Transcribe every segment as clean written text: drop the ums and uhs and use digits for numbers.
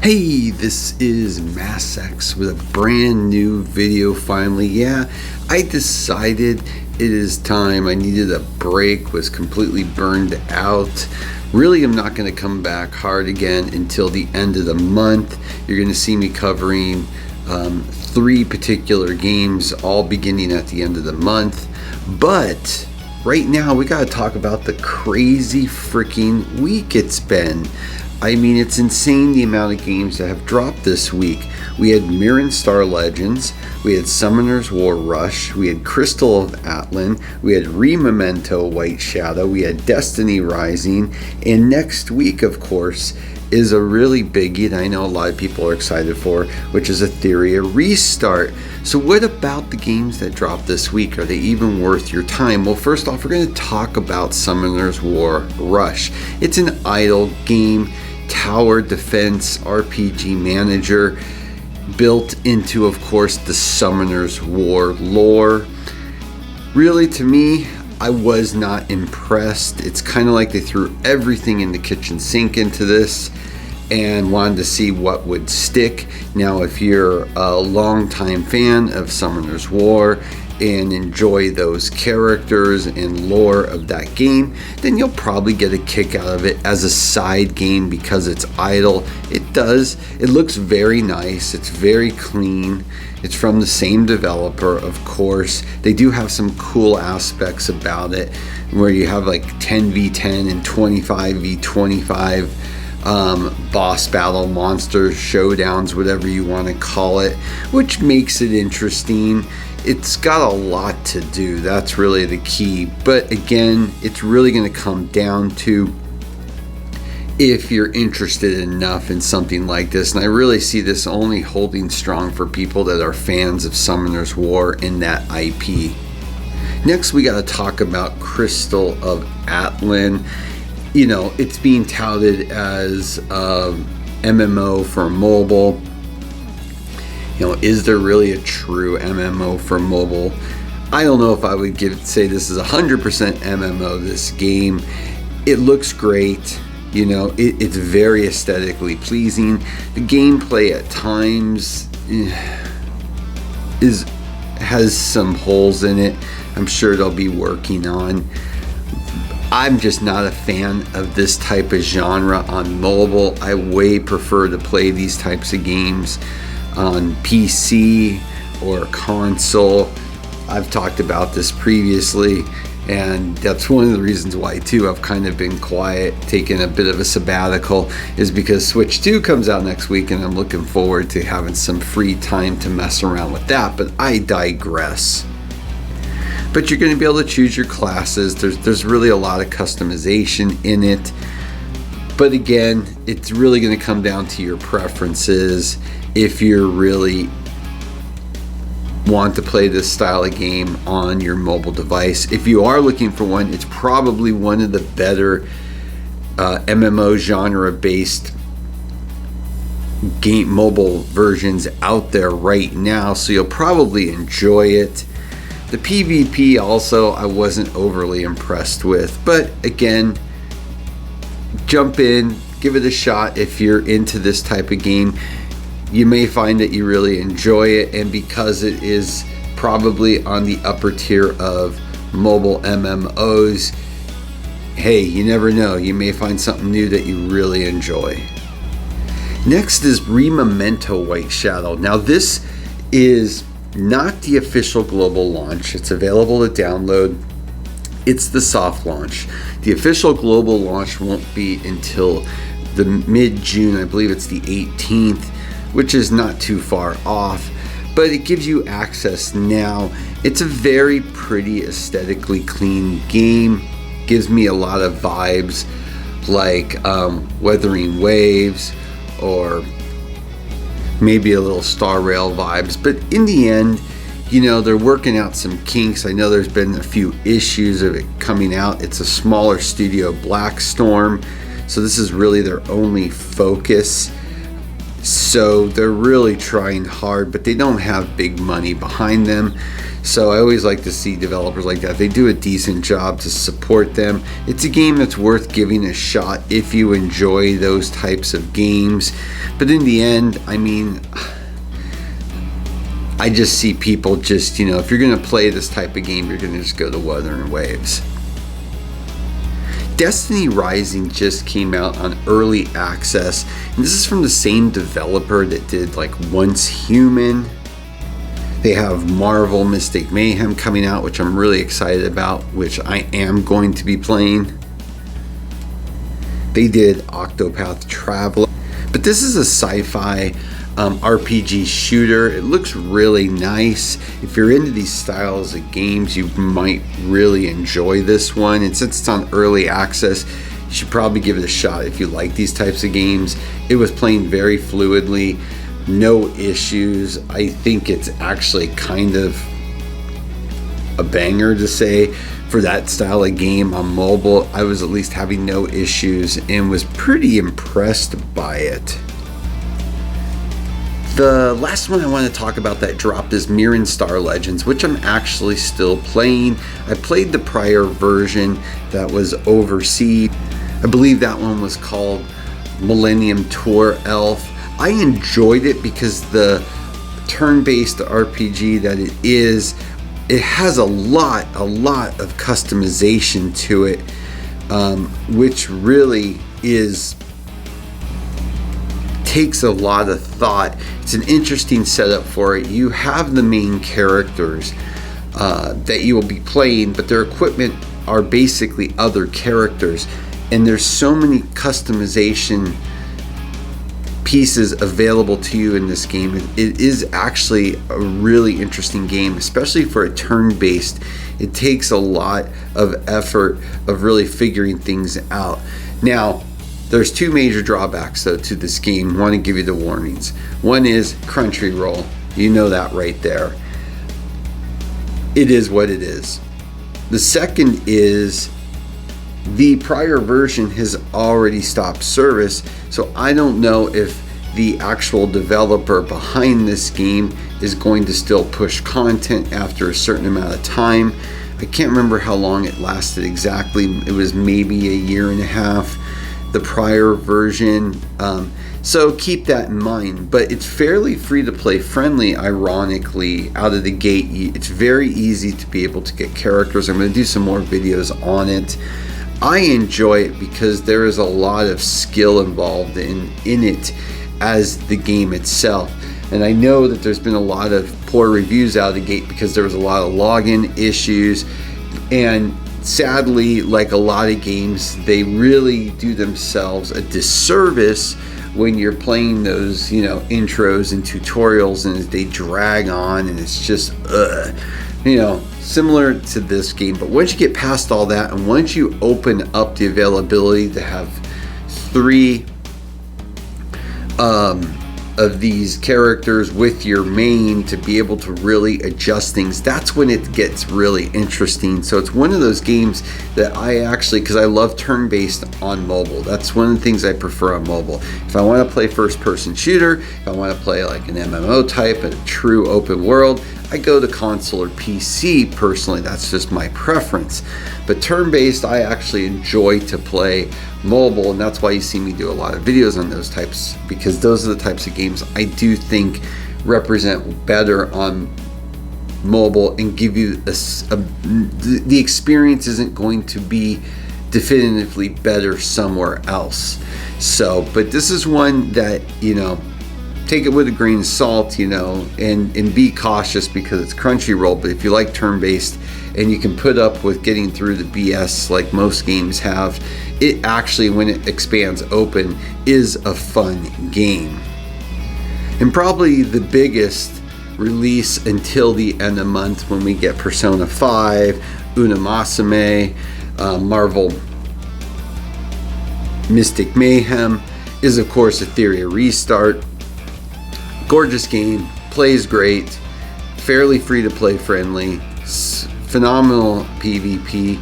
Hey, this is MassX with a brand new video finally. Yeah, I decided it is time. I needed a break, was completely burned out. Really, I'm not going to come back hard again until the end of the month. You're going to see me covering 3 particular games, all beginning at the end of the month. But right now, we got to talk about the crazy freaking week it's been. I mean, it's insane the amount of games that have dropped this week. We had Mirren Star Legends, we had Summoner's War Rush, we had Crystal of Atlan, we had Rememento White Shadow, we had Destiny Rising, and next week, of course, is a really biggie that I know a lot of people are excited for, which is Etheria Restart. So what about the games that dropped this week? Are they even worth your time? Well, first off, we're going to talk about Summoner's War Rush. It's an idle game, tower defense RPG manager, built into, of course, the Summoner's War lore. Really, to me, I was not impressed. It's kind of like they threw everything in the kitchen sink into this and wanted to see what would stick. Now, if you're a longtime fan of Summoner's War and enjoy those characters and lore of that game, then you'll probably get a kick out of it as a side game because it's idle. It looks very nice, it's very clean. It's from the same developer, of course. They do have some cool aspects about it where you have like 10v10 and 25v25 boss battle, monster showdowns, whatever you want to call it, which makes it interesting. It's got a lot to do. That's really the key. But again, it's really going to come down to if you're interested enough in something like this. And I really see this only holding strong for people that are fans of Summoner's War and that IP. Next, we got to talk about Crystal of Atlan. You know, it's being touted as MMO for mobile. You know, is there really a true MMO for mobile? I don't know if I would say this is 100% MMO, this game. It looks great. You know, it's very aesthetically pleasing. The gameplay at times has some holes in it. I'm sure they'll be working on. I'm just not a fan of this type of genre on mobile. I way prefer to play these types of games on PC or console. I've talked about this previously, and that's one of the reasons why too I've kind of been quiet, taking a bit of a sabbatical, is because Switch 2 comes out next week and I'm looking forward to having some free time to mess around with that. But I digress. But you're going to be able to choose your classes. There's really a lot of customization in it. But again, it's really going to come down to your preferences. If you really want to play this style of game on your mobile device, if you are looking for one, it's probably one of the better MMO genre-based game mobile versions out there right now. So you'll probably enjoy it. The PvP also I wasn't overly impressed with, but again, jump in, give it a shot. If you're into this type of game, you may find that you really enjoy it, and because it is probably on the upper tier of mobile MMOs, hey, you never know, you may find something new that you really enjoy. Next is Rememento White Shadow. Now this is not the official global launch. It's available to download. It's the soft launch. The official global launch won't be until the mid-June. I believe it's the 18th, which is not too far off, but it gives you access now. It's a very pretty, aesthetically clean game. Gives me a lot of vibes like Wuthering Waves, or maybe a little Star Rail vibes. But in the end, you know, they're working out some kinks. I know there's been a few issues of it coming out. It's a smaller studio, Blackstorm, so this is really their only focus. So they're really trying hard, but they don't have big money behind them. So I always like to see developers like that. They do a decent job to support them. It's a game that's worth giving a shot if you enjoy those types of games. But in the end, I mean, I just see people just, you know, if you're going to play this type of game, you're going to just go to Wuthering Waves. Destiny Rising just came out on early access, and this is from the same developer that did like Once Human. They have Marvel Mystic Mayhem coming out, which I'm really excited about, which I am going to be playing. They did Octopath Traveler, but this is a sci-fi RPG shooter. It looks really nice. If you're into these styles of games, you might really enjoy this one. And since it's on early access, you should probably give it a shot if you like these types of games. It was playing very fluidly, no issues. I think it's actually kind of a banger to say for that style of game on mobile. I was at least having no issues and was pretty impressed by it. The last one I want to talk about that dropped is Mirren Star Legends, which I'm actually still playing. I played the prior version that was overseas. I believe that one was called Millennium Tour Elf. I enjoyed it because the turn-based RPG that it is, it has a lot of customization to it, which really takes a lot of thought. It's an interesting setup for it. You have the main characters that you will be playing, but their equipment are basically other characters, and there's so many customization pieces available to you in this game. It is actually a really interesting game, especially for a turn-based. It takes a lot of effort of really figuring things out. Now, there's two major drawbacks though to this game. I want to give you the warnings. One is Crunchyroll. You know that right there. It is what it is. The second is the prior version has already stopped service, so I don't know if the actual developer behind this game is going to still push content after a certain amount of time. I can't remember how long it lasted exactly. It was maybe a year and a half, the prior version. So keep that in mind. But it's fairly free to play friendly, ironically, out of the gate. It's very easy to be able to get characters. I'm going to do some more videos on it. I enjoy it because there is a lot of skill involved in it as the game itself. And I know that there's been a lot of poor reviews out of the gate because there was a lot of login issues, and sadly, like a lot of games, they really do themselves a disservice when you're playing those, you know, intros and tutorials, and they drag on, and it's just you know, similar to this game. But once you get past all that, and once you open up the availability to have 3 of these characters with your main to be able to really adjust things, that's when it gets really interesting. So it's one of those games that I actually, because I love turn-based on mobile, that's one of the things I prefer on mobile. If I want to play first-person shooter, if I want to play like an MMO type, a true open world, I go to console or PC personally. That's just my preference. But turn-based, I actually enjoy to play mobile, and that's why you see me do a lot of videos on those types, because those are the types of games I do think represent better on mobile and give you the experience isn't going to be definitively better somewhere else. So, but this is one that, you know, take it with a grain of salt, you know, and be cautious because it's Crunchyroll. But if you like turn-based and you can put up with getting through the BS like most games have, it actually, when it expands open, is a fun game. And probably the biggest release until the end of the month, when we get Persona 5, Umamusume, Marvel Mystic Mayhem, is of course Etheria Restart. Gorgeous game, plays great, fairly free to play friendly, phenomenal PvP.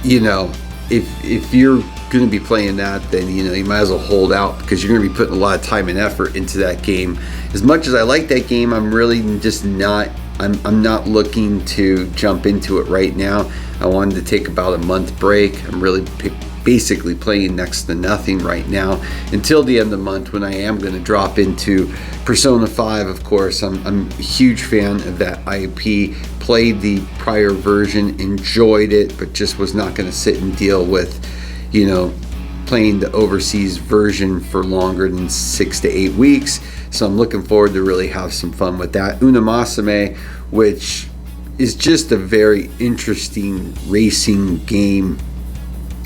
You know, if you're going to be playing that, then you know you might as well hold out, because you're going to be putting a lot of time and effort into that game. As much as I like that game, I'm really just not I'm not looking to jump into it right now. I wanted to take about a month break. I'm really basically playing next to nothing right now until the end of the month, when I am going to drop into Persona 5. Of course, I'm a huge fan of that IP. Played the prior version, enjoyed it, but just was not going to sit and deal with, you know, playing the overseas version for longer than 6 to 8 weeks. So I'm looking forward to really have some fun with that. Umamusume, which is just a very interesting racing game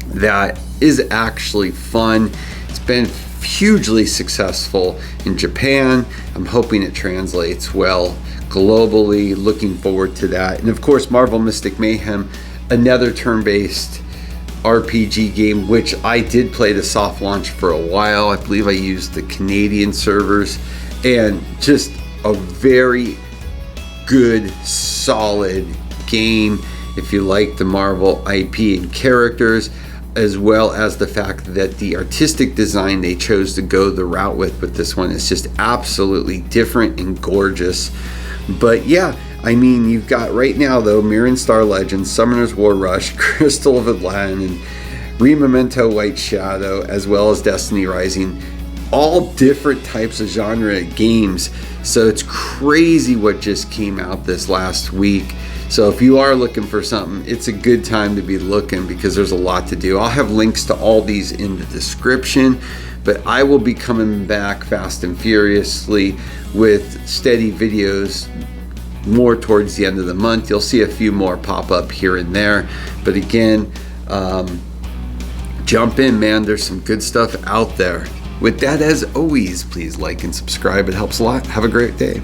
that is actually fun. It's been hugely successful in Japan. I'm hoping it translates well globally. Looking forward to that. And of course, Marvel Mystic Mayhem, another turn-based RPG game, which I did play the soft launch for a while. I believe I used the Canadian servers, and just a very good, solid game if you like the Marvel IP and characters, as well as the fact that the artistic design they chose to go the route with this one is just absolutely different and gorgeous. But yeah, I mean, you've got right now though Mirren Star Legends, Summoner's War Rush, Crystal of Atlan, and Rememento White Shadow, as well as Destiny Rising, all different types of genre games. So it's crazy what just came out this last week. So if you are looking for something, it's a good time to be looking, because there's a lot to do. I'll have links to all these in the description, but I will be coming back fast and furiously with steady videos more towards the end of the month. You'll see a few more pop up here and there, but again, jump in, man. There's some good stuff out there. With that, as always, please like and subscribe. It helps a lot. Have a great day.